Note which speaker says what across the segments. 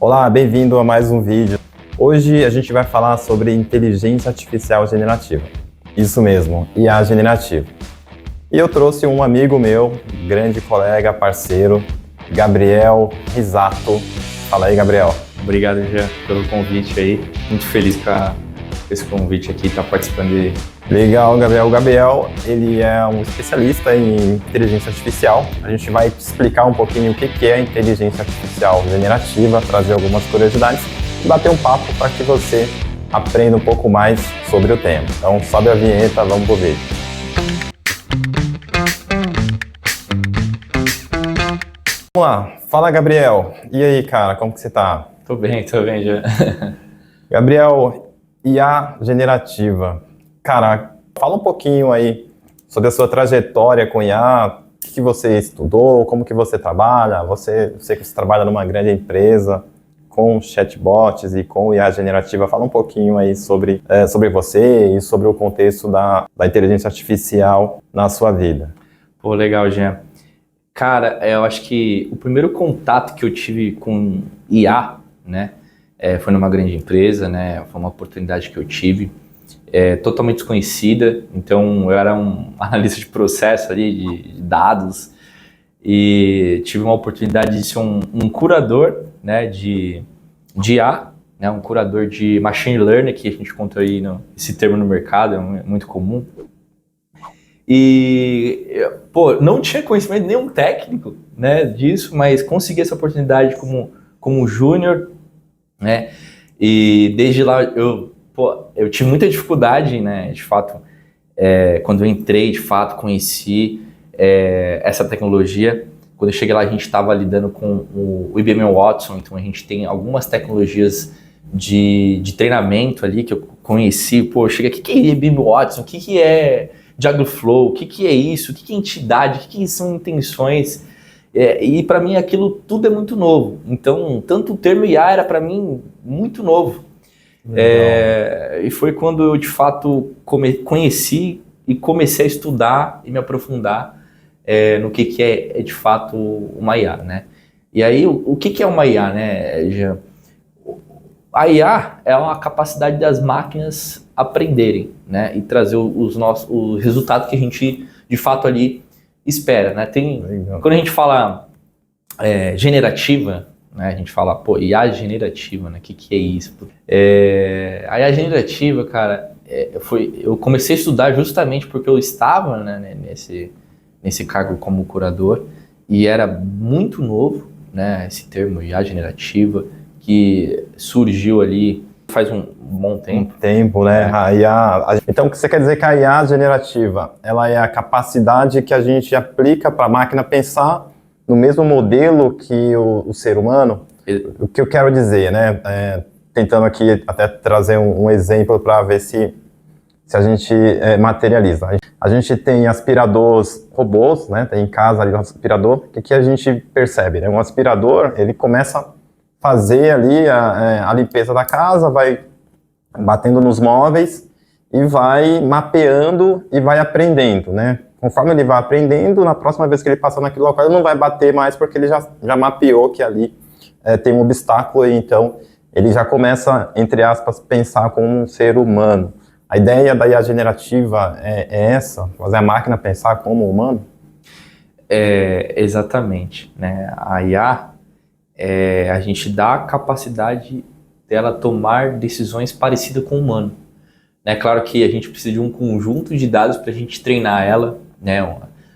Speaker 1: Olá, bem-vindo a mais um vídeo. Hoje a gente vai falar sobre inteligência artificial generativa. Isso mesmo, IA generativa. E eu trouxe um amigo meu, grande colega, parceiro, Gabriel Risato. Fala aí, Gabriel.
Speaker 2: Obrigado, Jean, pelo convite aí. Muito feliz com esse convite aqui, estar participando de...
Speaker 1: Legal, Gabriel. O Gabriel, ele é um especialista em inteligência artificial. A gente vai te explicar um pouquinho o que é inteligência artificial generativa, trazer algumas curiosidades e bater um papo para que você aprenda um pouco mais sobre o tema. Então, sobe a vinheta, vamos pro vídeo. Vamos lá. Fala, Gabriel. E aí, cara, como que você tá?
Speaker 2: Tô bem, Jean.
Speaker 1: Gabriel, IA generativa. Cara, fala um pouquinho aí sobre a sua trajetória com IA, o que você estudou, como que você trabalha, eu sei que você trabalha numa grande empresa com chatbots e com IA generativa. Fala um pouquinho aí sobre você e sobre o contexto da inteligência artificial na sua vida.
Speaker 2: Pô, legal, Jean. Cara, eu acho que o primeiro contato que eu tive com IA, né, foi numa grande empresa, né, foi uma oportunidade que eu tive. Totalmente desconhecida, então eu era um analista de processo ali, de dados, e tive uma oportunidade de ser um curador, né, de IA, né, um curador de machine learning, que a gente encontra aí esse termo no mercado, é muito comum. E, não tinha conhecimento nenhum técnico, né, disso, mas consegui essa oportunidade como júnior, né, e desde lá eu tive muita dificuldade, né, de fato, quando eu entrei, de fato, conheci essa tecnologia. Quando eu cheguei lá, a gente estava lidando com o IBM Watson, então a gente tem algumas tecnologias de treinamento ali que eu conheci. Eu cheguei, o que é IBM Watson? O que é Dialogflow? O que é isso? O que é entidade? O que são intenções? E para mim aquilo tudo é muito novo. Então, tanto o termo IA era para mim muito novo. E foi quando eu de fato conheci e comecei a estudar e me aprofundar no que é de fato uma IA, né? E aí o que é uma IA, né, Jean? A IA é uma capacidade das máquinas aprenderem, né, e trazer o resultado que a gente de fato ali espera, né? Quando a gente fala generativa, né, a gente fala, IA generativa, né? O que é isso? A IA generativa, cara, eu comecei a estudar justamente porque eu estava, né, nesse cargo como curador e era muito novo, né, esse termo IA generativa, que surgiu ali faz um bom tempo.
Speaker 1: Né? A IA, então, o que você quer dizer que a IA generativa, ela é a capacidade que a gente aplica para a máquina pensar no mesmo modelo que o ser humano? O que eu quero dizer, né? Tentando aqui até trazer um exemplo para ver se a gente materializa. A gente tem aspiradores robôs, né? Tem em casa ali um aspirador. O que a gente percebe, né? Um aspirador, ele começa a fazer ali a limpeza da casa, vai batendo nos móveis e vai mapeando e vai aprendendo, né? Conforme ele vai aprendendo, na próxima vez que ele passar naquele local, ele não vai bater mais porque ele já mapeou que ali tem um obstáculo, e então ele já começa, entre aspas, pensar como um ser humano. A ideia da IA generativa é essa, fazer a máquina pensar como humano?
Speaker 2: Exatamente, né? A IA, a gente dá a capacidade dela tomar decisões parecidas com o humano. É claro que a gente precisa de um conjunto de dados para a gente treinar ela, né,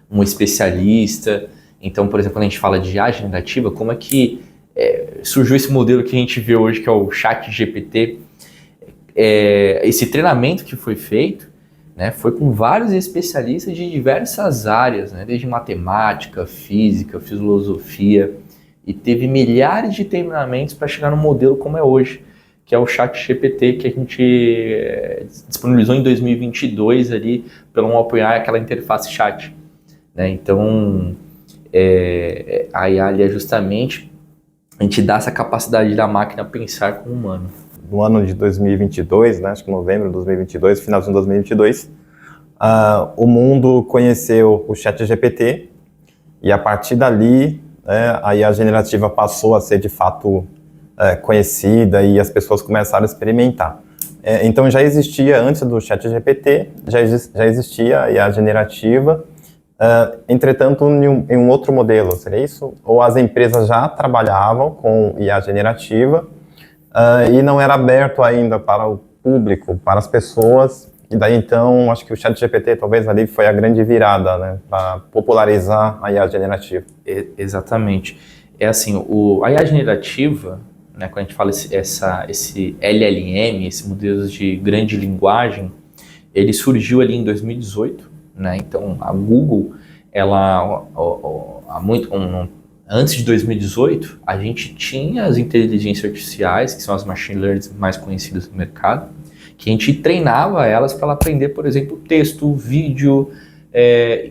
Speaker 2: um especialista. Então, por exemplo, quando a gente fala de IA generativa, como é que surgiu esse modelo que a gente vê hoje, que é o ChatGPT? Esse treinamento que foi feito, né, foi com vários especialistas de diversas áreas, né, desde matemática, física, filosofia, e teve milhares de treinamentos para chegar no modelo como é hoje, que é o ChatGPT, que a gente disponibilizou em 2022 ali pelo OpenAI, aquela interface chat, né? Então, a IA ali é justamente a gente dá essa capacidade da máquina pensar como humano.
Speaker 1: No ano de 2022, né, acho que novembro de 2022, finalzinho de 2022, o mundo conheceu o ChatGPT e a partir dali a IA generativa passou a ser de fato conhecida e as pessoas começaram a experimentar. Então já existia, antes do ChatGPT, já existia a IA generativa, entretanto em um outro modelo, seria isso? Ou as empresas já trabalhavam com IA generativa e não era aberto ainda para o público, para as pessoas, e daí então acho que o ChatGPT talvez ali foi a grande virada, né, para popularizar a IA generativa.
Speaker 2: Exatamente. É assim, a IA generativa, né, quando a gente fala esse LLM, esse modelo de grande linguagem, ele surgiu ali em 2018, né? Então a Google, ela antes de 2018, a gente tinha as inteligências artificiais, que são as machine learning mais conhecidas do mercado, que a gente treinava elas para ela aprender, por exemplo, texto, vídeo,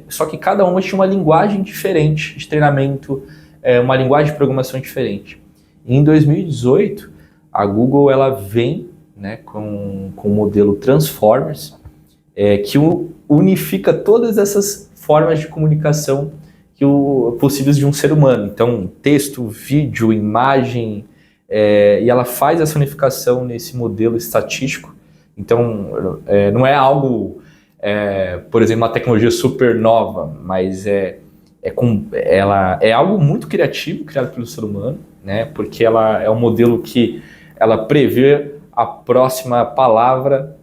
Speaker 2: só que cada uma tinha uma linguagem diferente de treinamento, uma linguagem de programação diferente. E em 2018, a Google ela vem, né, com o modelo Transformers, que unifica todas essas formas de comunicação possíveis de um ser humano. Então, texto, vídeo, imagem, e ela faz essa unificação nesse modelo estatístico. Então, não é algo, por exemplo, uma tecnologia super nova, mas ela é algo muito criativo, criado pelo ser humano, né? Porque ela é um modelo que ela prevê a próxima palavra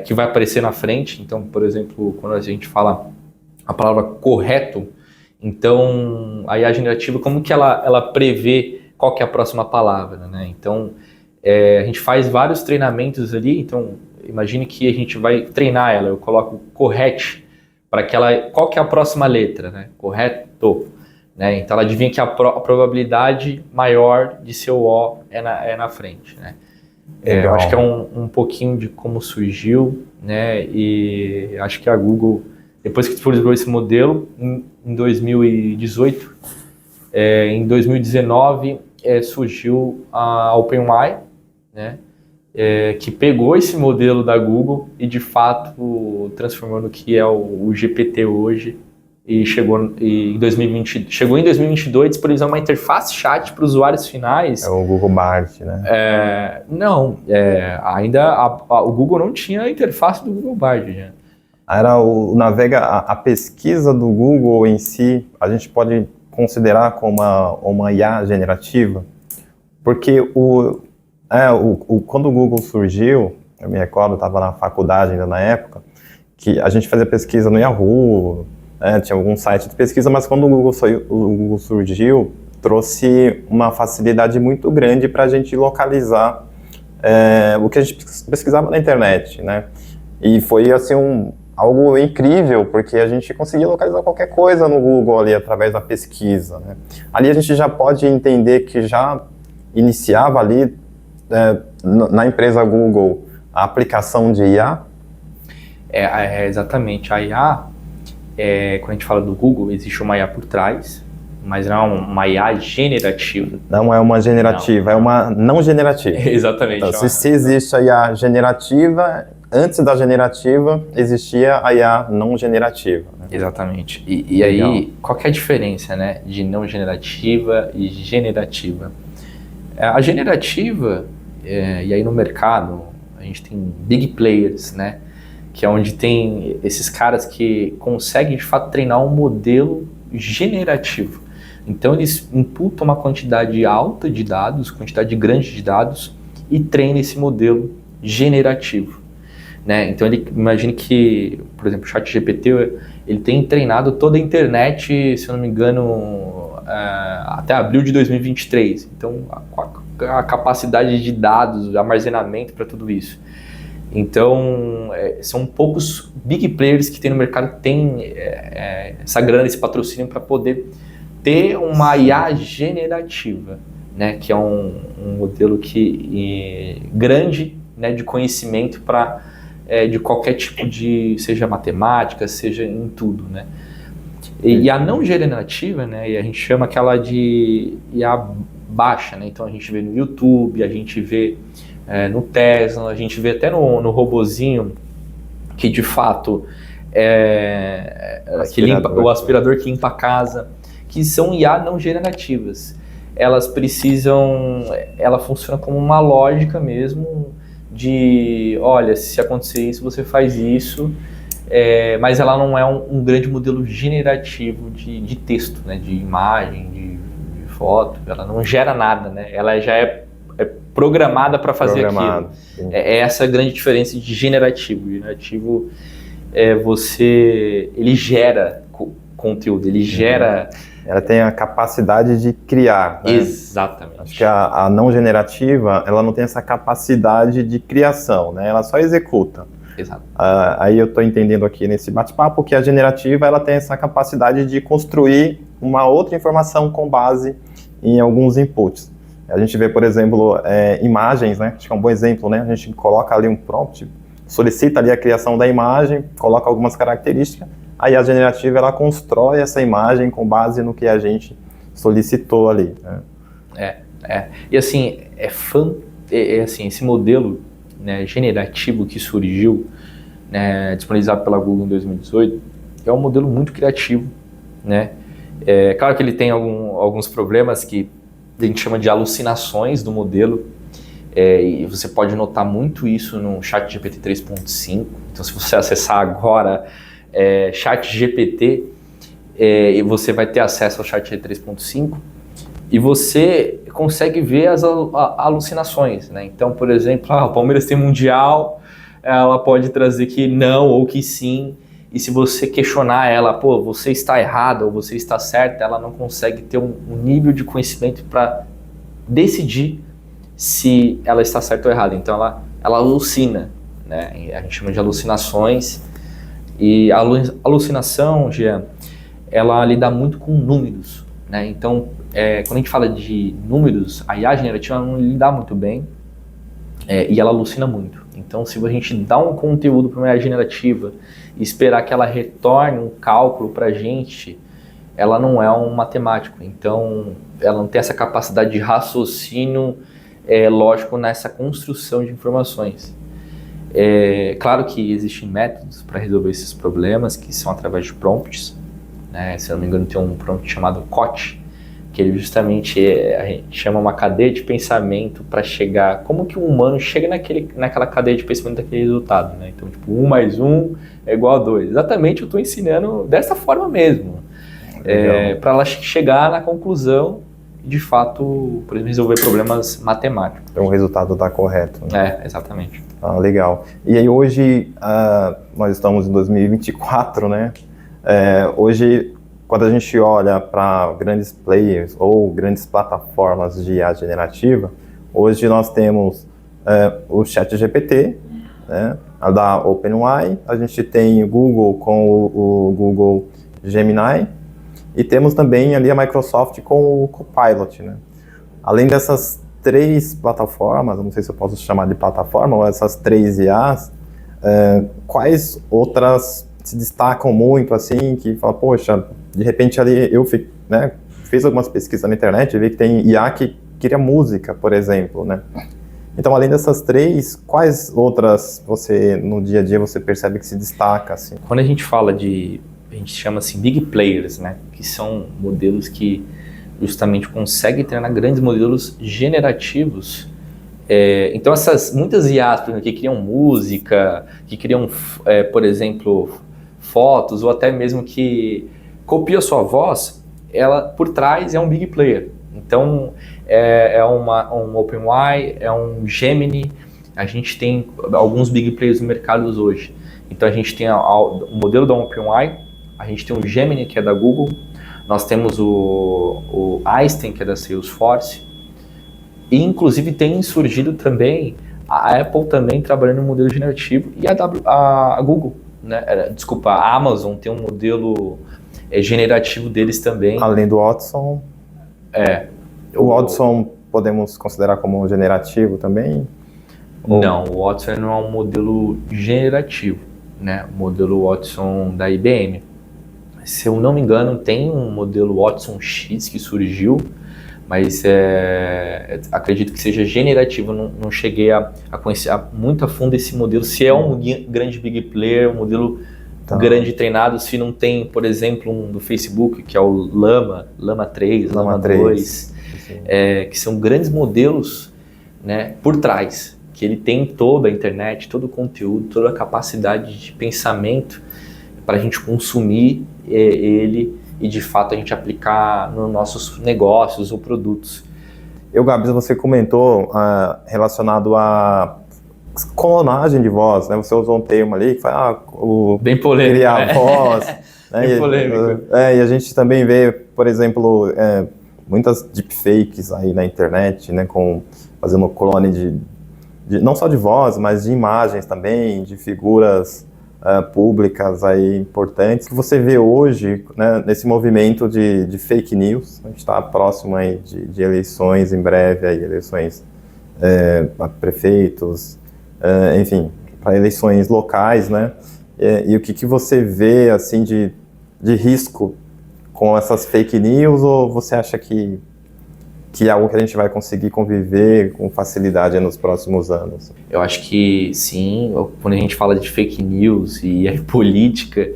Speaker 2: que vai aparecer na frente. Então, por exemplo, quando a gente fala a palavra correto, então a IA generativa, como que ela prevê qual que é a próxima palavra, né? Então, a gente faz vários treinamentos ali. Então, imagine que a gente vai treinar ela, eu coloco correto para que qual que é a próxima letra, né? Correto, né? Então ela adivinha que a probabilidade maior de ser o O é na frente, né? Eu acho que é um pouquinho de como surgiu, né? E acho que a Google, depois que disponibilizou esse modelo em 2018, em 2019 surgiu a OpenAI, né? Que pegou esse modelo da Google e de fato transformou no que é o GPT hoje, e chegou em 2022 disponibilizando uma interface chat para usuários finais.
Speaker 1: É o Google Bard, né?
Speaker 2: Ainda o Google não tinha a interface do Google Bard, né?
Speaker 1: Era a pesquisa do Google em si, a gente pode considerar como uma IA generativa, porque quando o Google surgiu, eu me recordo, eu estava na faculdade ainda na época, que a gente fazia pesquisa no Yahoo, tinha algum site de pesquisa, mas quando o Google surgiu, trouxe uma facilidade muito grande para a gente localizar o que a gente pesquisava na internet, né? E foi assim algo incrível, porque a gente conseguia localizar qualquer coisa no Google ali através da pesquisa, né? Ali a gente já pode entender que já iniciava ali na empresa Google a aplicação de IA.
Speaker 2: Exatamente. A IA, quando a gente fala do Google, existe uma IA por trás, mas não é uma IA generativa.
Speaker 1: Não é uma generativa, é uma não generativa.
Speaker 2: Exatamente.
Speaker 1: Então, se existe a IA generativa, antes da generativa existia a IA não generativa. Né?
Speaker 2: Exatamente. E aí, qual que é a diferença, né, de não generativa e generativa? A generativa, e aí no mercado, a gente tem big players, né, que é onde tem esses caras que conseguem, de fato, treinar um modelo generativo. Então, eles imputam uma quantidade alta de dados, quantidade grande de dados, e treinam esse modelo generativo, né? Então, imagine que, por exemplo, o ChatGPT, ele tem treinado toda a internet, se eu não me engano, até abril de 2023. Então, a capacidade de dados, armazenamento para tudo isso. Então, são poucos big players que tem no mercado que tem essa grana, esse patrocínio para poder ter uma IA generativa, né, que é um modelo grande, né, de conhecimento para de qualquer tipo de, seja matemática, seja em tudo, né. E a não generativa, né, e a gente chama aquela de IA baixa, né, então a gente vê no YouTube, a gente vê no Tesla, a gente vê até no robozinho que de fato que limpa, o aspirador que limpa a casa, que são IA não generativas. elas precisam, ela funciona como uma lógica mesmo de, olha, se acontecer isso, você faz isso, mas ela não é um grande modelo generativo de texto, né, de imagem, de foto, ela não gera nada, né, ela já é programada para fazer aquilo. É essa a grande diferença de generativo. Generativo ele gera conteúdo, ele gera...
Speaker 1: Ela tem a capacidade de criar, né?
Speaker 2: Exatamente.
Speaker 1: Acho que a não generativa, ela não tem essa capacidade de criação, né? Ela só executa.
Speaker 2: Exato.
Speaker 1: Aí eu estou entendendo aqui nesse bate-papo que a generativa, ela tem essa capacidade de construir uma outra informação com base em alguns inputs. A gente vê, por exemplo, imagens, né? Acho que é um bom exemplo, né? A gente coloca ali um prompt, solicita ali a criação da imagem, coloca algumas características, aí a generativa, ela constrói essa imagem com base no que a gente solicitou ali, né?
Speaker 2: E assim, assim, esse modelo, né, generativo que surgiu, né, disponibilizado pela Google em 2018, é um modelo muito criativo, né? Claro que ele tem alguns problemas que a gente chama de alucinações do modelo, e você pode notar muito isso no ChatGPT 3.5. Então, se você acessar agora ChatGPT, você vai ter acesso ao ChatGPT 3.5 e você consegue ver as alucinações, né? Então, por exemplo, o Palmeiras tem Mundial, ela pode trazer que não ou que sim, e se você questionar ela, pô, você está errado ou você está certo, ela não consegue ter um nível de conhecimento para decidir se ela está certa ou errada. Então ela alucina, né? A gente chama de alucinações. E a alucinação, Jean, ela lida muito com números, né? Então, quando a gente fala de números, a IA generativa não lida muito bem, e ela alucina muito. Então, se a gente dá um conteúdo para uma IA generativa e esperar que ela retorne um cálculo para a gente, ela não é um matemático. Então, ela não tem essa capacidade de raciocínio lógico nessa construção de informações. Claro que existem métodos para resolver esses problemas, que são através de prompts, né? Se eu não me engano, tem um prompt chamado COT, que ele justamente a gente chama uma cadeia de pensamento para chegar, como que um humano chega naquela cadeia de pensamento daquele resultado, né? Então, tipo, 1 mais 1 é igual a 2. Exatamente, eu estou ensinando dessa forma mesmo, para ela chegar na conclusão e, de fato, por exemplo, resolver problemas matemáticos.
Speaker 1: Então o resultado está correto, né?
Speaker 2: Exatamente.
Speaker 1: Legal. E aí hoje, nós estamos em 2024, né? Hoje, quando a gente olha para grandes players ou grandes plataformas de IA generativa, hoje nós temos o ChatGPT, né? A da OpenAI, a gente tem o Google com o Google Gemini, e temos também ali a Microsoft com o Copilot, né? Além dessas 3 plataformas, não sei se eu posso chamar de plataforma, ou essas 3 IAs, quais outras se destacam muito, assim, que fala, poxa, de repente ali eu fiz algumas pesquisas na internet e vi que tem IA que cria música, por exemplo, né? Então, além dessas 3, quais outras no dia a dia você percebe que se destaca, assim?
Speaker 2: Quando a gente fala a gente chama assim big players, né? Que são modelos que justamente conseguem treinar grandes modelos generativos. Então muitas IAs, por exemplo, que criam música, que criam, por exemplo, fotos, ou até mesmo que copia a sua voz, ela por trás é um big player. Então um OpenAI, é um Gemini, a gente tem alguns big players no mercado hoje. Então a gente tem o modelo da OpenAI, a gente tem o Gemini, que é da Google, nós temos o Einstein, que é da Salesforce, e inclusive tem surgido também a Apple também trabalhando no modelo generativo, e a Google, né? Desculpa, a Amazon tem um modelo generativo deles também.
Speaker 1: Além do Watson? O Watson podemos considerar como generativo também?
Speaker 2: Não, o Watson não é um modelo generativo, né? O modelo Watson da IBM. Se eu não me engano, tem um modelo Watson X que surgiu, mas acredito que seja generativo. Não cheguei a conhecer muito a fundo esse modelo. Se é um grande big player, um modelo grande treinado, se não tem, por exemplo, um do Facebook, que é o Llama 3, Llama 2. que são grandes modelos, né, por trás, que ele tem toda a internet, todo o conteúdo, toda a capacidade de pensamento para a gente consumir ele e de fato a gente aplicar nos nossos negócios ou produtos.
Speaker 1: Gabs, você comentou relacionado a clonagem de voz, né? Você usou um termo ali que foi
Speaker 2: bem polêmico,
Speaker 1: criar voz. Né?
Speaker 2: Bem polêmico.
Speaker 1: E a gente também vê, por exemplo, muitas deepfakes aí na internet, né? Fazendo clone de não só de voz, mas de imagens também, de figuras públicas aí importantes. O que você vê hoje, né, nesse movimento de fake news? A gente está próximo aí de eleições em breve, aí, eleições para prefeitos, enfim, para eleições locais, né? E o que você vê assim de risco com essas fake news, ou você acha que é algo que a gente vai conseguir conviver com facilidade nos próximos anos?
Speaker 2: Eu acho que sim, quando a gente fala de fake news e a política,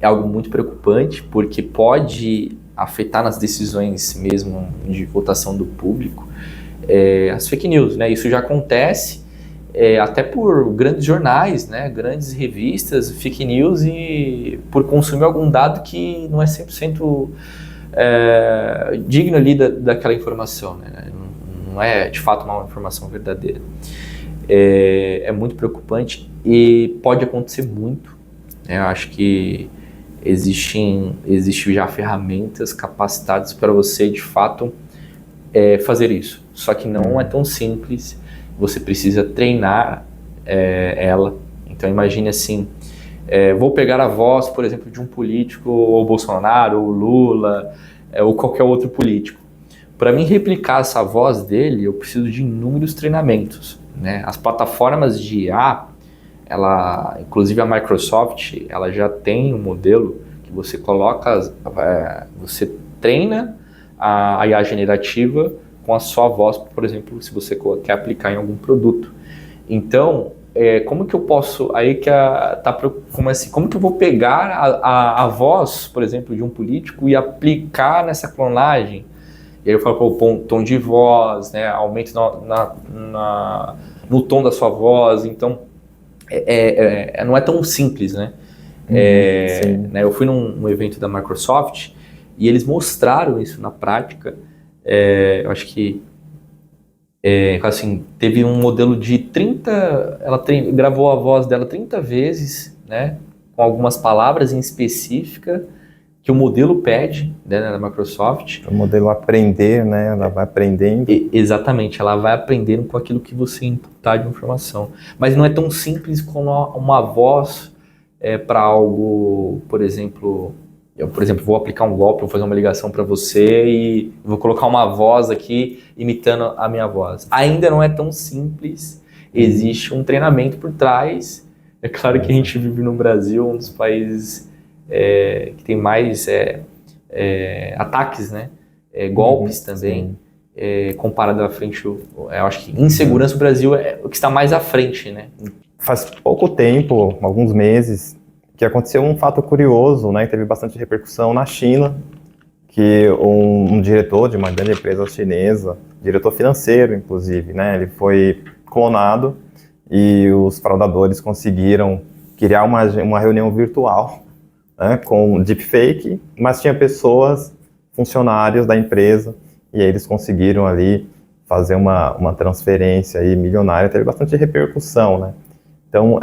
Speaker 2: é algo muito preocupante, porque pode afetar nas decisões mesmo de votação do público as fake news, né? Isso já acontece até por grandes jornais, né? Grandes revistas, fake news, e por consumir algum dado que não é 100% digno ali daquela informação, né? Não é de fato uma informação verdadeira. É muito preocupante e pode acontecer muito. Eu acho que existe já ferramentas capacitadas para você de fato fazer isso. Só que não é tão simples. Você precisa treinar ela. Então imagine assim, vou pegar a voz, por exemplo, de um político, ou Bolsonaro, ou Lula, ou qualquer outro político. Para mim replicar essa voz dele, eu preciso de inúmeros treinamentos, né? As plataformas de IA, inclusive a Microsoft, ela já tem um modelo que você coloca, você treina a IA generativa com a sua voz, por exemplo, se você quer aplicar em algum produto. Então, como que eu posso, como que eu vou pegar a voz, por exemplo, de um político e aplicar nessa clonagem? E aí eu falo, tom de voz, né, aumento no tom da sua voz. Então, não é tão simples, né? Né, eu fui num evento da Microsoft e eles mostraram isso na prática. Eu acho que assim, teve um modelo de 30, ela gravou a voz dela 30 vezes, né, com algumas palavras em específica que o modelo pede, né, da Microsoft.
Speaker 1: O modelo aprender, né, ela vai aprendendo.
Speaker 2: Exatamente, ela vai aprendendo com aquilo que você imputar de informação. Mas não é tão simples como uma voz para algo, por exemplo, vou aplicar um golpe, vou fazer uma ligação para você e vou colocar uma voz aqui imitando a minha voz. Ainda não é tão simples, existe um treinamento por trás. É claro que a gente vive no Brasil, um dos países que tem mais ataques, né? Golpes também, comparado à frente. Eu acho que em segurança o Brasil é o que está mais à frente, né?
Speaker 1: Faz pouco tempo, alguns meses, que aconteceu um fato curioso, né, que teve bastante repercussão na China, que um diretor de uma grande empresa chinesa, diretor financeiro inclusive, né, ele foi clonado e os fraudadores conseguiram criar uma reunião virtual, né, com deepfake, mas tinha pessoas, funcionários da empresa, e aí eles conseguiram ali fazer uma transferência aí milionária, teve bastante repercussão, né. Então,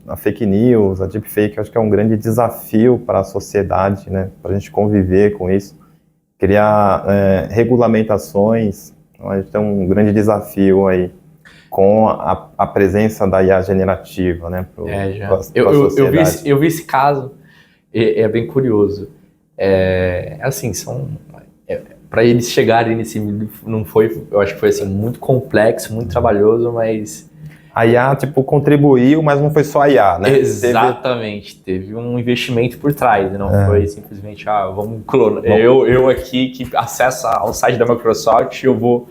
Speaker 1: a fake news, a deepfake, eu acho que é um grande desafio para a sociedade, né, para a gente conviver com isso, criar regulamentações. Então, a gente tem um grande desafio aí com a presença da IA generativa, né, para a sociedade.
Speaker 2: Eu vi esse caso, é bem curioso. Assim, para eles chegarem nesse, não foi, eu acho que foi assim muito complexo, muito trabalhoso, mas
Speaker 1: a IA, contribuiu, mas não foi só a IA, né?
Speaker 2: Exatamente. Teve um investimento por trás, não foi simplesmente, vamos clonar. Eu aqui que acessa ao site da Microsoft, eu vou...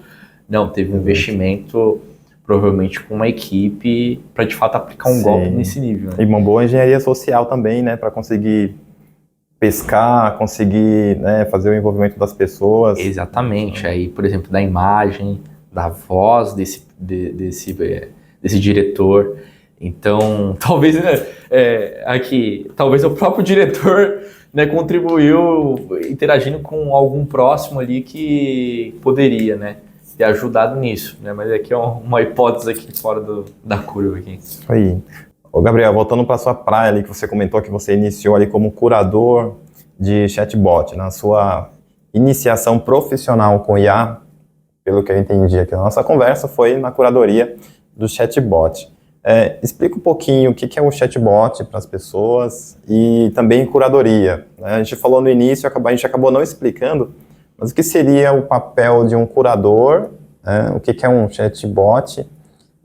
Speaker 2: Não, teve um investimento, provavelmente com uma equipe, para de fato aplicar um golpe nesse nível. Né?
Speaker 1: E uma boa engenharia social também, né? Para conseguir pescar, conseguir, né, fazer o envolvimento das pessoas.
Speaker 2: Exatamente. Aí, por exemplo, da imagem, da voz desse diretor. Então, talvez talvez o próprio diretor, né, contribuiu interagindo com algum próximo ali que poderia, né, ter ajudado nisso, né? Mas aqui é uma hipótese aqui fora da curva aqui.
Speaker 1: Isso aí. Ô Gabriel, voltando para sua praia ali, que você comentou que você iniciou ali como curador de chatbot, na sua iniciação profissional com IA, pelo que eu entendi aqui na nossa conversa, foi na curadoria do chatbot. Explica um pouquinho o que é um chatbot para as pessoas e também curadoria, né? A gente falou no início, a gente acabou não explicando, mas o que seria o papel de um curador, né? O que é um chatbot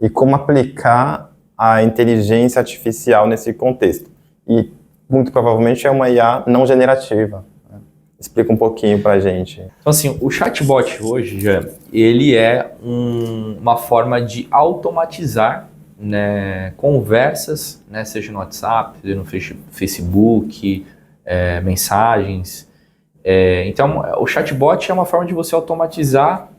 Speaker 1: e como aplicar a inteligência artificial nesse contexto. E, muito provavelmente, é uma IA não generativa. Explica um pouquinho para a gente.
Speaker 2: Então, assim, o chatbot hoje, ele é uma forma de automatizar, né, conversas, né, seja no WhatsApp, seja no Facebook, mensagens. Então, o chatbot é uma forma de você automatizar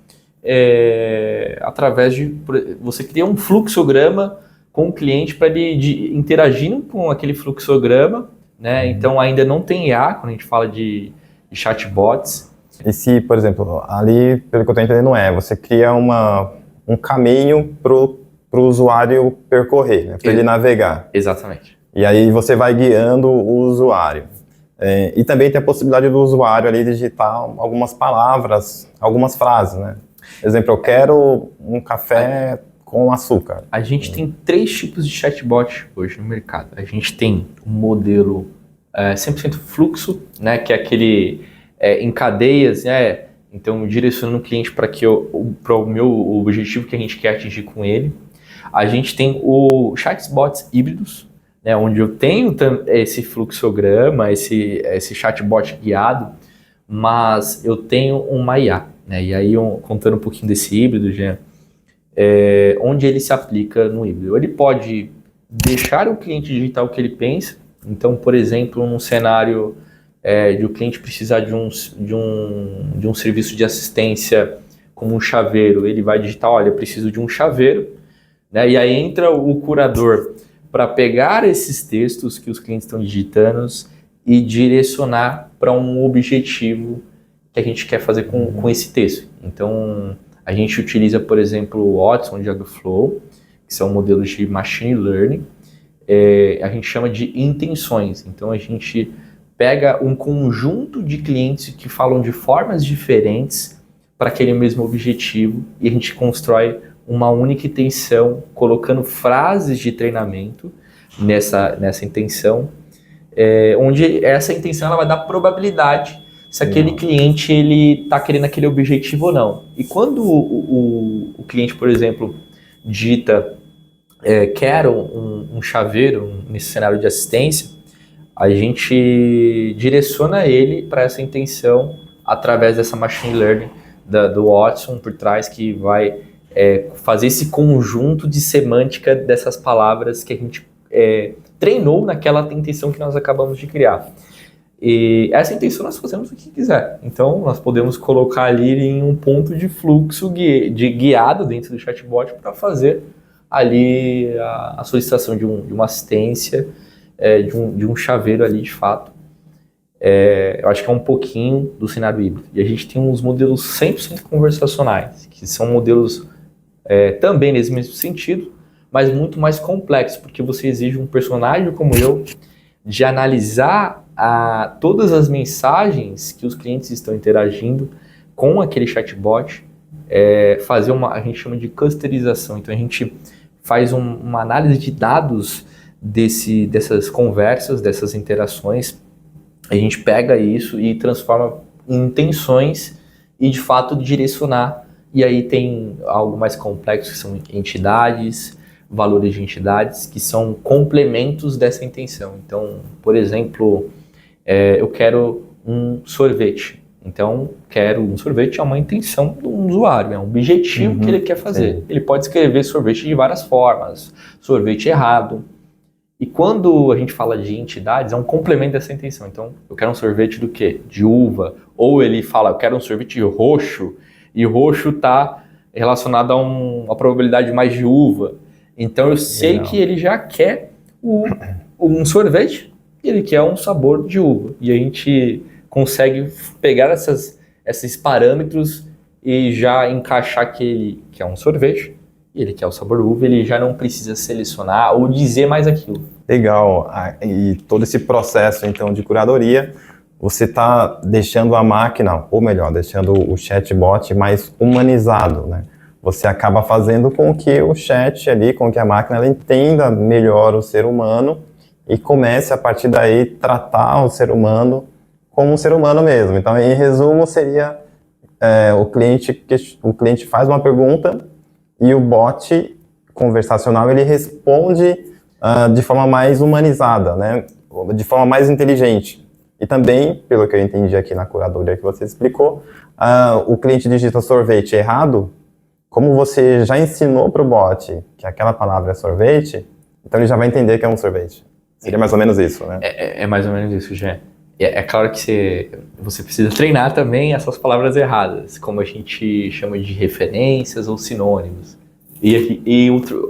Speaker 2: através de... Você cria um fluxograma com o cliente para ele interagindo com aquele fluxograma, né? Então ainda não tem IA quando a gente fala de chatbots.
Speaker 1: E se, por exemplo, ali, pelo que eu estou entendendo, você cria um caminho para o usuário percorrer, né? Para ele navegar.
Speaker 2: Exatamente.
Speaker 1: E aí você vai guiando o usuário. E também tem a possibilidade do usuário ali digitar algumas palavras, algumas frases, né? Por exemplo, eu quero um café com açúcar.
Speaker 2: A gente tem 3 tipos de chatbot hoje no mercado. A gente tem um modelo 100% fluxo, né, que é aquele em cadeias, né, então direcionando o cliente para o meu objetivo que a gente quer atingir com ele. A gente tem o chatbots híbridos, né, onde eu tenho esse fluxograma, esse chatbot guiado, mas eu tenho uma IA. Né, e aí, contando um pouquinho desse híbrido, onde ele se aplica no híbrido. Ele pode deixar o cliente digitar o que ele pensa. Então, por exemplo, num cenário de o cliente precisar de um serviço de assistência como um chaveiro, ele vai digitar, olha, eu preciso de um chaveiro, né? E aí entra o curador para pegar esses textos que os clientes estão digitando e direcionar para um objetivo que a gente quer fazer com esse texto. Então, a gente utiliza, por exemplo, o Watson, o Dialogflow, que são modelos de machine learning. A gente chama de intenções. Então, a gente pega um conjunto de clientes que falam de formas diferentes para aquele mesmo objetivo e a gente constrói uma única intenção, colocando frases de treinamento nessa intenção, onde essa intenção ela vai dar probabilidade se aquele cliente ele está querendo aquele objetivo ou não. E quando o cliente, por exemplo, digita quero um chaveiro nesse cenário de assistência, a gente direciona ele para essa intenção através dessa machine learning do Watson por trás, que vai fazer esse conjunto de semântica dessas palavras que a gente treinou naquela intenção que nós acabamos de criar. E essa intenção nós fazemos o que quiser. Então, nós podemos colocar ali em um ponto de fluxo guiado dentro do chatbot para fazer ali a solicitação de uma assistência, de um chaveiro ali de fato. Eu acho que é um pouquinho do cenário híbrido. E a gente tem uns modelos 100% conversacionais, que são modelos também nesse mesmo sentido, mas muito mais complexos, porque você exige um personagem como eu de analisar todas as mensagens que os clientes estão interagindo com aquele chatbot, fazer a gente chama de clusterização. Então a gente faz uma análise de dados dessas conversas, dessas interações, a gente pega isso e transforma em intenções e de fato direcionar. E aí tem algo mais complexo, que são entidades, valores de entidades, que são complementos dessa intenção. Então, por exemplo, eu quero um sorvete. Então, quero um sorvete é uma intenção do usuário, é um objetivo que ele quer fazer. Sim. Ele pode escrever sorvete de várias formas, sorvete errado. E quando a gente fala de entidades, é um complemento dessa intenção. Então, eu quero um sorvete do quê? De uva. Ou ele fala, eu quero um sorvete roxo, e roxo está relacionado a uma probabilidade mais de uva. Então, eu sei
Speaker 1: Legal.
Speaker 2: que ele já quer um sorvete, e ele quer um sabor de uva. E a gente consegue pegar esses parâmetros e já encaixar que ele quer um sorvete, e ele quer o sabor uva, ele já não precisa selecionar ou dizer mais aquilo.
Speaker 1: Legal. E todo esse processo, então, de curadoria, você está deixando a máquina, ou melhor, deixando o chatbot mais humanizado, né? Você acaba fazendo com que o chat ali, com que a máquina ela entenda melhor o ser humano e comece, a partir daí, tratar o ser humano como um ser humano mesmo. Então, em resumo, seria o cliente faz uma pergunta e o bot conversacional ele responde de forma mais humanizada, né? De forma mais inteligente. E também, pelo que eu entendi aqui na curadoria que você explicou, o cliente digita sorvete errado, como você já ensinou para o bot que aquela palavra é sorvete, então ele já vai entender que é um sorvete. Seria mais ou menos isso, né?
Speaker 2: É mais ou menos isso, Gê. É claro que você precisa treinar também essas palavras erradas, como a gente chama de referências ou sinônimos.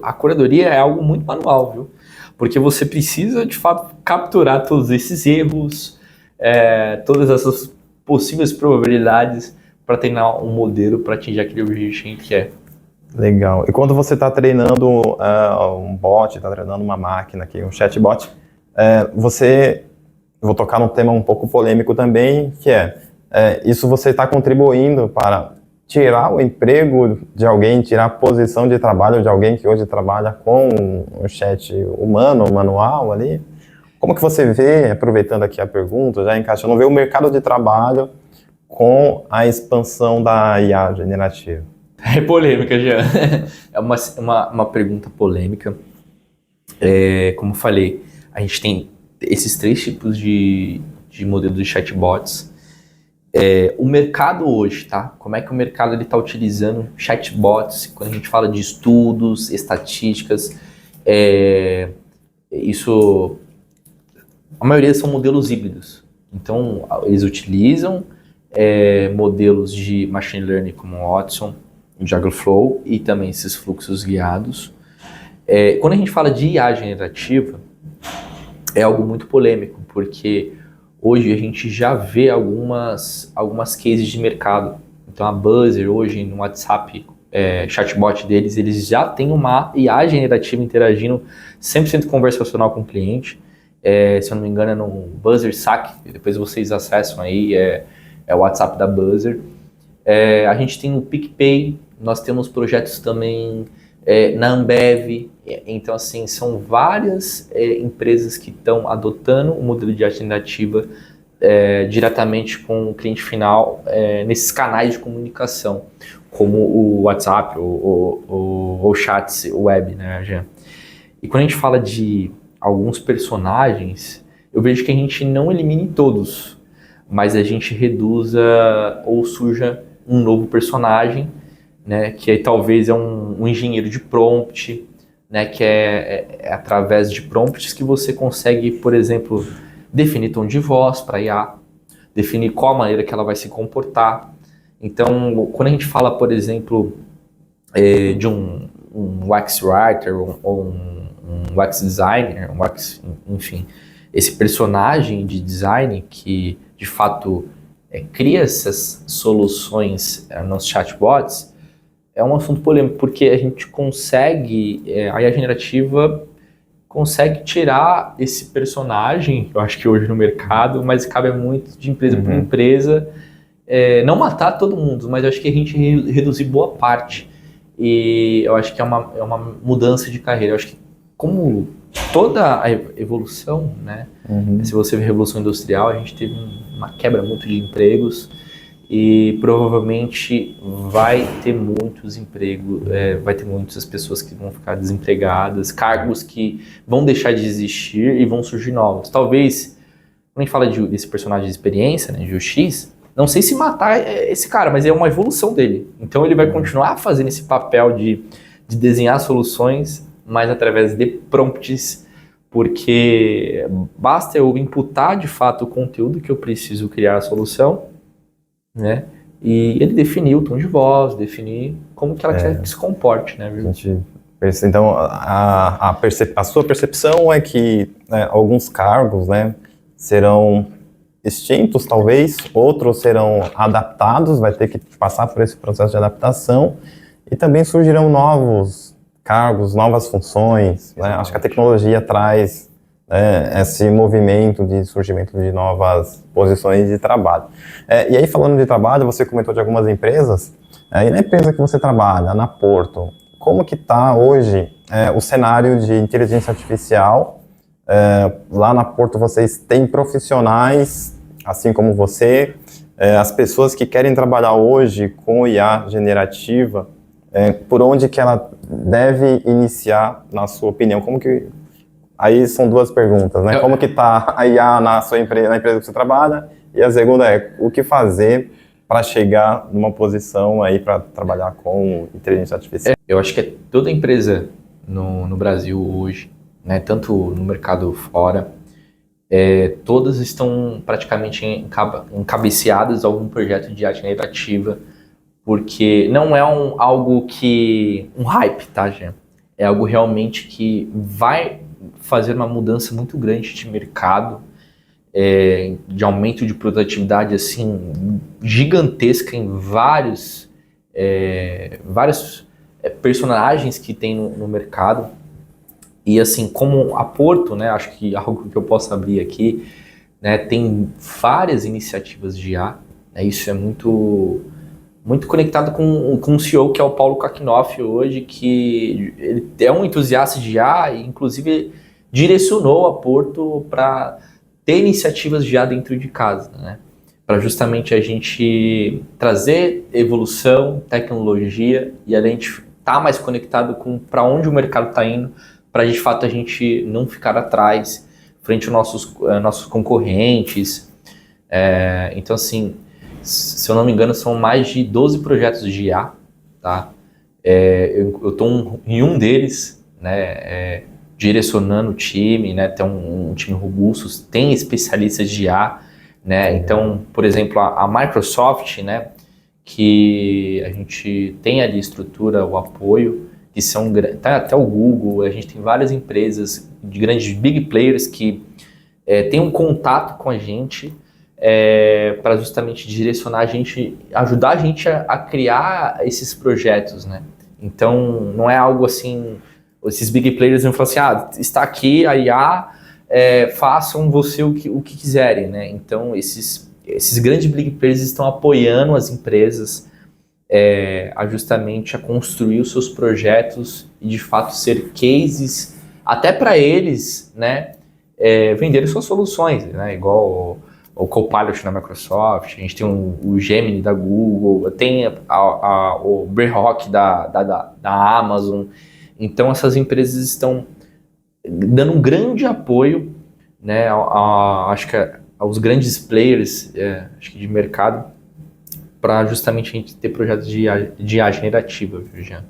Speaker 2: A curadoria é algo muito manual, viu? Porque você precisa, de fato, capturar todos esses erros, todas essas possíveis probabilidades para treinar um modelo para atingir aquele objetivo que a gente quer.
Speaker 1: Legal. E quando você está treinando um bot, está treinando uma máquina aqui, um chatbot, vou tocar num tema um pouco polêmico também, que isso você está contribuindo para tirar o emprego de alguém, tirar a posição de trabalho de alguém que hoje trabalha com um chat humano, manual ali. Como que você vê, aproveitando aqui a pergunta, já encaixando, vê o mercado de trabalho com a expansão da IA generativa?
Speaker 2: É polêmica, Jean. É uma pergunta polêmica. Como eu falei, a gente tem esses 3 tipos de modelos de chatbots. O mercado hoje, tá? Como é que o mercado está utilizando chatbots? Quando a gente fala de estudos, estatísticas, a maioria são modelos híbridos. Então, eles utilizam modelos de machine learning como o Watson, o Dialogflow e também esses fluxos guiados. Quando a gente fala de IA generativa, é algo muito polêmico, porque hoje a gente já vê algumas cases de mercado. Então a Buzzer hoje no WhatsApp, chatbot deles, eles já têm uma IA generativa interagindo 100% conversacional com o cliente. Se eu não me engano é no Buzzer SAC, depois vocês acessam aí, é o WhatsApp da Buzzer. A gente tem o PicPay, nós temos projetos também na Ambev. Então, assim, são várias empresas que estão adotando o modelo de IA generativa diretamente com o cliente final nesses canais de comunicação, como o WhatsApp ou chats web, né, Jean? E quando a gente fala de alguns personagens, eu vejo que a gente não elimine todos, mas a gente reduza ou surja um novo personagem, né, que aí talvez é um engenheiro de prompt, né, que é através de prompts que você consegue, por exemplo, definir tom de voz para IA, definir qual a maneira que ela vai se comportar. Então, quando a gente fala, por exemplo, de um UX Writer ou um UX Designer, enfim, esse personagem de design que, de fato, cria essas soluções nos chatbots, é um assunto polêmico, porque a gente consegue, a IA generativa consegue tirar esse personagem, eu acho que hoje no mercado, mas cabe muito de empresa por empresa, não matar todo mundo, mas eu acho que a gente reduzir boa parte. E eu acho que é uma mudança de carreira. Eu acho que como toda a evolução, né? Se você vê a Revolução Industrial, a gente teve uma quebra muito de empregos e provavelmente vai ter muitos empregos, vai ter muitas pessoas que vão ficar desempregadas, cargos que vão deixar de existir e vão surgir novos. Talvez, quando a gente fala desse personagem de experiência, né, de UX, não sei se matar esse cara, mas é uma evolução dele. Então ele vai continuar fazendo esse papel de desenhar soluções, mas através de prompts, porque basta eu imputar de fato o conteúdo que eu preciso criar a solução, né? E ele definir o tom de voz, definir como que ela quer que se comporte, né?
Speaker 1: Então, a sua percepção é que alguns cargos, né, serão extintos, talvez, outros serão adaptados, vai ter que passar por esse processo de adaptação, e também surgirão novos cargos, novas funções, né? Acho que a tecnologia traz esse movimento de surgimento de novas posições de trabalho. E aí, falando de trabalho, você comentou de algumas empresas, e na empresa que você trabalha, na Porto, como que está hoje o cenário de inteligência artificial? Lá na Porto vocês têm profissionais, assim como você, as pessoas que querem trabalhar hoje com IA generativa, por onde que ela deve iniciar, na sua opinião? Como que... Aí são duas perguntas, né? Como que está a IA na sua empresa, na empresa que você trabalha? E a segunda é, o que fazer para chegar numa posição aí para trabalhar com inteligência artificial?
Speaker 2: Eu acho que toda empresa no Brasil hoje, né, tanto no mercado fora, todas estão praticamente encabeceadas a algum projeto de IA generativa, porque não é algo que... um hype, tá, Jean? É algo realmente que vai fazer uma mudança muito grande de mercado, de aumento de produtividade assim, gigantesca em vários personagens que tem no mercado. E assim, como a Porto, né, acho que algo que eu posso abrir aqui, né, tem várias iniciativas de IA, né, isso é muito conectado com o CEO, que é o Paulo Kakinoff hoje, que ele é um entusiasta de IA e inclusive direcionou a Porto para ter iniciativas de IA dentro de casa, né? Para justamente a gente trazer evolução, tecnologia e a gente estar mais conectado com para onde o mercado está indo, para de fato a gente não ficar atrás frente aos nossos concorrentes. Então assim, se eu não me engano, são mais de 12 projetos de IA, tá? Eu estou em um deles, né, direcionando o time, né, tem um time robusto, tem especialistas de IA, né? Então, por exemplo, a Microsoft, né, que a gente tem ali estrutura, o apoio, que são até o Google, a gente tem várias empresas de grandes big players que têm um contato com a gente, para justamente direcionar a gente, ajudar a gente a criar esses projetos, né? Então, não é algo assim, esses big players vão falar assim, está aqui a IA, façam você o que quiserem, né? Então, esses grandes big players estão apoiando as empresas justamente a construir os seus projetos e, de fato, ser cases, até para eles, né, venderem suas soluções, né? Igual o Copilot da Microsoft, a gente tem o Gemini da Google, tem o Greyhawk da Amazon. Então essas empresas estão dando um grande apoio, né, acho que aos grandes players acho que de mercado, para justamente a gente ter projetos de IA generativa, viu, Jean?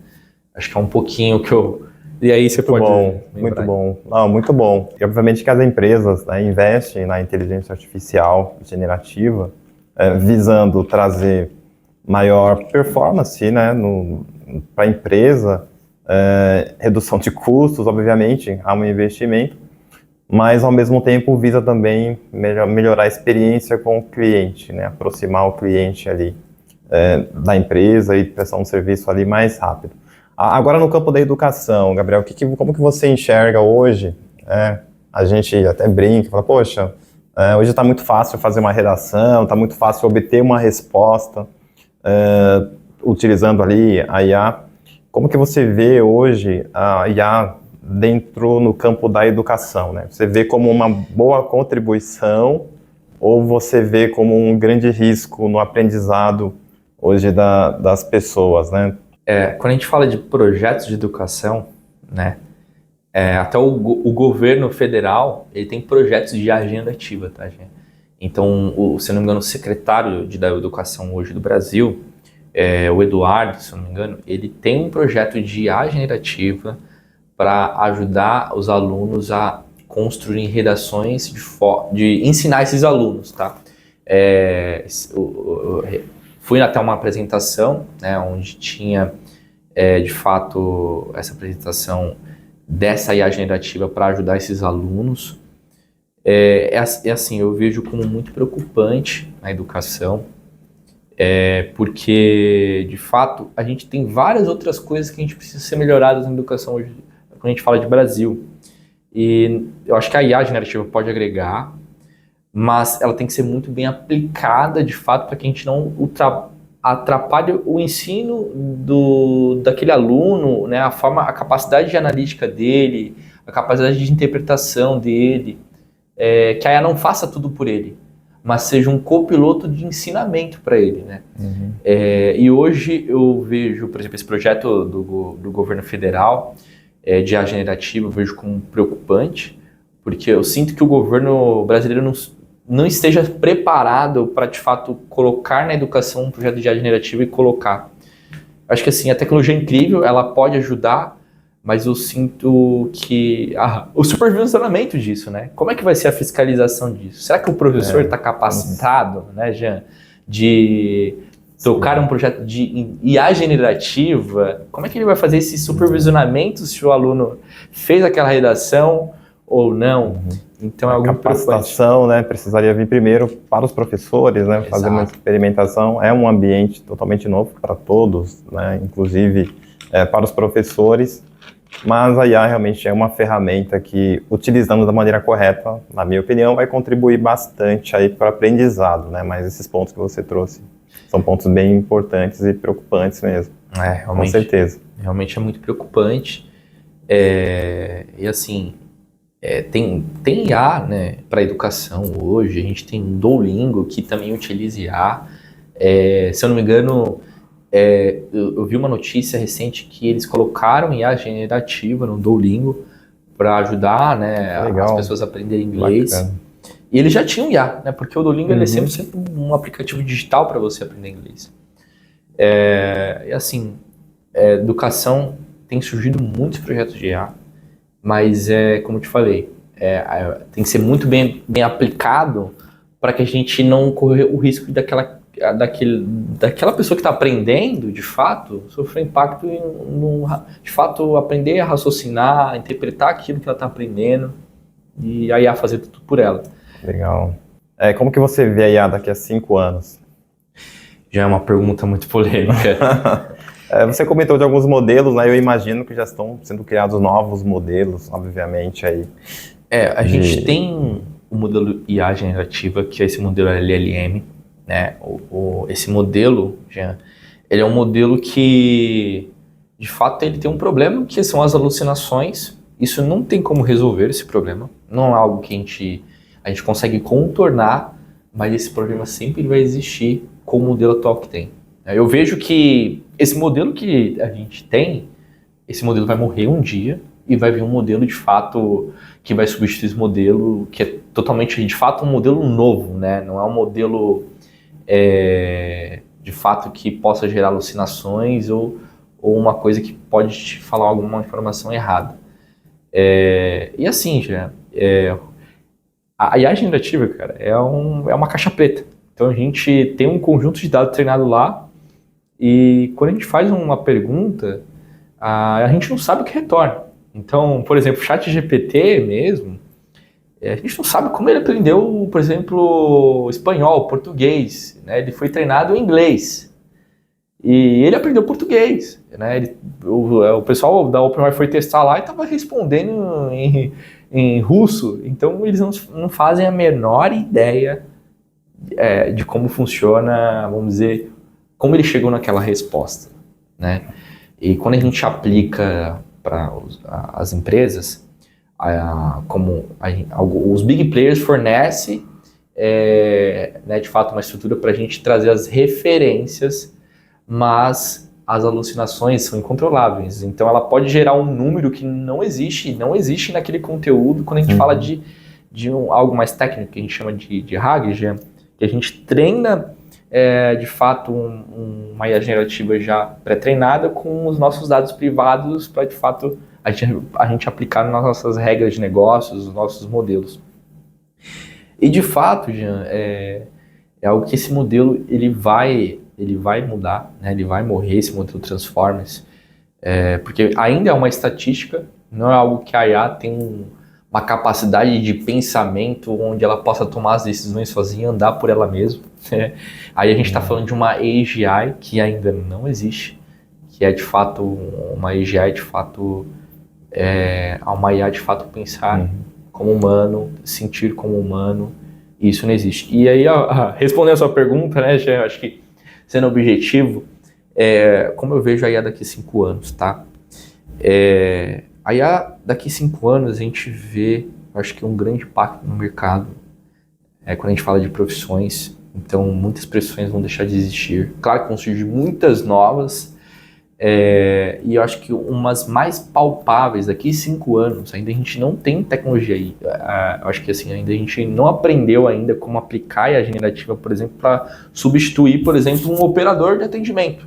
Speaker 2: Acho que é um pouquinho que eu... E aí você pode...
Speaker 1: Muito bom. Não, muito bom. E obviamente que as empresas, né, investem na inteligência artificial generativa, visando trazer maior performance, né, para a empresa, redução de custos, obviamente, há um investimento, mas ao mesmo tempo visa também melhorar a experiência com o cliente, né, aproximar o cliente ali da empresa e prestar um serviço ali mais rápido. Agora, no campo da educação, Gabriel, como que você enxerga hoje? A gente até brinca, fala, poxa, hoje está muito fácil fazer uma redação, está muito fácil obter uma resposta utilizando ali a IA. Como que você vê hoje a IA no campo da educação, né? Você vê como uma boa contribuição ou você vê como um grande risco no aprendizado hoje das pessoas, né?
Speaker 2: Quando a gente fala de projetos de educação, né, até o governo federal ele tem projetos de IA generativa, tá, gente? Então, se eu não me engano, o secretário da Educação hoje do Brasil, o Eduardo, se eu não me engano, ele tem um projeto de IA generativa para ajudar os alunos a construir redações de ensinar esses alunos, tá? Fui até uma apresentação, né, onde tinha, de fato, essa apresentação dessa IA generativa para ajudar esses alunos. Assim, eu vejo como muito preocupante a educação, porque, de fato, a gente tem várias outras coisas que a gente precisa ser melhoradas na educação hoje, quando a gente fala de Brasil. E eu acho que a IA generativa pode agregar, mas ela tem que ser muito bem aplicada, de fato, para que a gente não atrapalhe o ensino daquele aluno, né, a capacidade de analítica dele, a capacidade de interpretação dele, que a IA não faça tudo por ele, mas seja um copiloto de ensinamento para ele, né? Uhum. E hoje eu vejo, por exemplo, esse projeto do governo federal de IA generativa, eu vejo como preocupante, porque eu sinto que o governo brasileiro não esteja preparado para, de fato, colocar na educação um projeto de IA generativa e colocar. Acho que, assim, a tecnologia é incrível, ela pode ajudar, mas eu sinto que o supervisionamento disso, né? Como é que vai ser a fiscalização disso? Será que o professor está capacitado, né, Jean, de tocar um projeto de IA generativa? Como é que ele vai fazer esse supervisionamento se o aluno fez aquela redação ou não? Então,
Speaker 1: a capacitação, né, precisaria vir primeiro para os professores, né, fazer uma experimentação. É um ambiente totalmente novo para todos, né, inclusive para os professores, mas a IA realmente é uma ferramenta que, utilizando da maneira correta, na minha opinião, vai contribuir bastante aí para o aprendizado, né, mas esses pontos que você trouxe são pontos bem importantes e preocupantes mesmo, com certeza.
Speaker 2: Realmente é muito preocupante, e assim... tem IA, né, para educação hoje, a gente tem o Duolingo que também utiliza IA. Se eu não me engano, eu vi uma notícia recente que eles colocaram IA generativa no Duolingo para ajudar, né, as pessoas a aprenderem inglês. Bacana. E eles já tinham IA, né, porque o Duolingo ele é sempre um aplicativo digital para você aprender inglês. E assim, educação tem surgido muitos projetos de IA, mas como eu te falei, tem que ser muito bem aplicado para que a gente não corra o risco daquela pessoa que está aprendendo, de fato, sofrer impacto de fato, aprender a raciocinar, a interpretar aquilo que ela está aprendendo e a IA fazer tudo por ela.
Speaker 1: Legal. Como que você vê a IA daqui a 5 anos?
Speaker 2: Já é uma pergunta muito polêmica.
Speaker 1: Você comentou de alguns modelos, né? Eu imagino que já estão sendo criados novos modelos, obviamente, aí.
Speaker 2: A gente tem o modelo IA generativa, que é esse modelo LLM, né? Esse modelo, Jean, ele é um modelo que, de fato, ele tem um problema, que são as alucinações. Isso não tem como resolver esse problema. Não é algo que a gente consegue contornar, mas esse problema sempre vai existir com o modelo atual que tem. Eu vejo que esse modelo que a gente tem, esse modelo vai morrer um dia e vai vir um modelo de fato que vai substituir esse modelo, que é totalmente, de fato, um modelo novo, né? Não é um modelo de fato que possa gerar alucinações ou uma coisa que pode te falar alguma informação errada. E assim, já, a IA generativa, cara, é uma caixa preta. Então a gente tem um conjunto de dados treinado lá, e quando a gente faz uma pergunta, a gente não sabe o que retorna. Então, por exemplo, o ChatGPT mesmo, a gente não sabe como ele aprendeu, por exemplo, espanhol, português, né? Ele foi treinado em inglês e ele aprendeu português, né? O pessoal da OpenAI foi testar lá e estava respondendo em russo. Então, eles não fazem a menor ideia de como funciona, vamos dizer, como ele chegou naquela resposta, né? E quando a gente aplica para as empresas, como os big players fornecem, né, de fato, uma estrutura para a gente trazer as referências, mas as alucinações são incontroláveis. Então, ela pode gerar um número que não existe naquele conteúdo. Quando a gente fala de algo mais técnico, que a gente chama de RAG, que a gente treina de fato, uma IA generativa já pré-treinada com os nossos dados privados para, de fato, a gente aplicar nas nossas regras de negócios, os nossos modelos. E, de fato, Jean, é algo que esse modelo ele vai mudar, né? Ele vai morrer, esse modelo Transformers, porque ainda é uma estatística, não é algo que a IA tem uma capacidade de pensamento onde ela possa tomar as decisões sozinha, andar por ela mesma. Aí a gente está falando de uma AGI que ainda não existe, que é de fato uma AGI de fato, uma IA de fato pensar como humano, sentir como humano, e isso não existe. E aí, respondendo a sua pergunta, né, Jean, acho que sendo objetivo, como eu vejo a IA daqui a 5 anos, tá? A IA daqui a 5 anos a gente vê, acho que um grande impacto no mercado, quando a gente fala de profissões. Então muitas profissões vão deixar de existir. Claro que vão surgir muitas novas, e eu acho que umas mais palpáveis daqui a 5 anos, ainda a gente não tem tecnologia aí. Eu acho que assim, ainda a gente não aprendeu ainda como aplicar a generativa, por exemplo, para substituir, por exemplo, um operador de atendimento,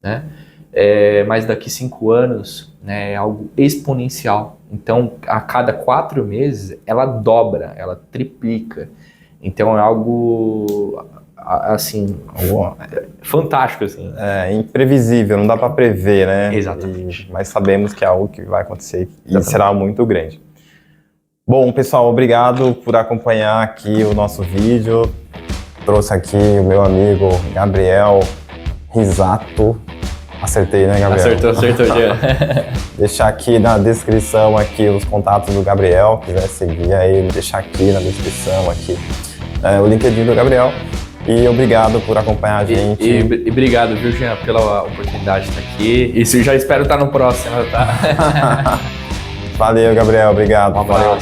Speaker 2: né? Mas daqui a 5 anos, né, é algo exponencial. Então, a cada 4 meses, ela dobra, ela triplica. Então, é algo, assim, fantástico, assim.
Speaker 1: Imprevisível, não dá para prever, né?
Speaker 2: Exatamente.
Speaker 1: Mas sabemos que é algo que vai acontecer e
Speaker 2: Exatamente.
Speaker 1: será muito grande. Bom, pessoal, obrigado por acompanhar aqui o nosso vídeo. Trouxe aqui o meu amigo Gabriel Risato. Acertei, né, Gabriel?
Speaker 2: Acertou, Jean.
Speaker 1: Deixar aqui na descrição aqui os contatos do Gabriel, quiser seguir aí, deixar aqui na descrição aqui o LinkedIn do Gabriel. E obrigado por acompanhar a gente.
Speaker 2: E obrigado, viu, Jean, pela oportunidade de estar aqui. E já espero estar no próximo, tá?
Speaker 1: Valeu, Gabriel, obrigado.
Speaker 2: Um abraço.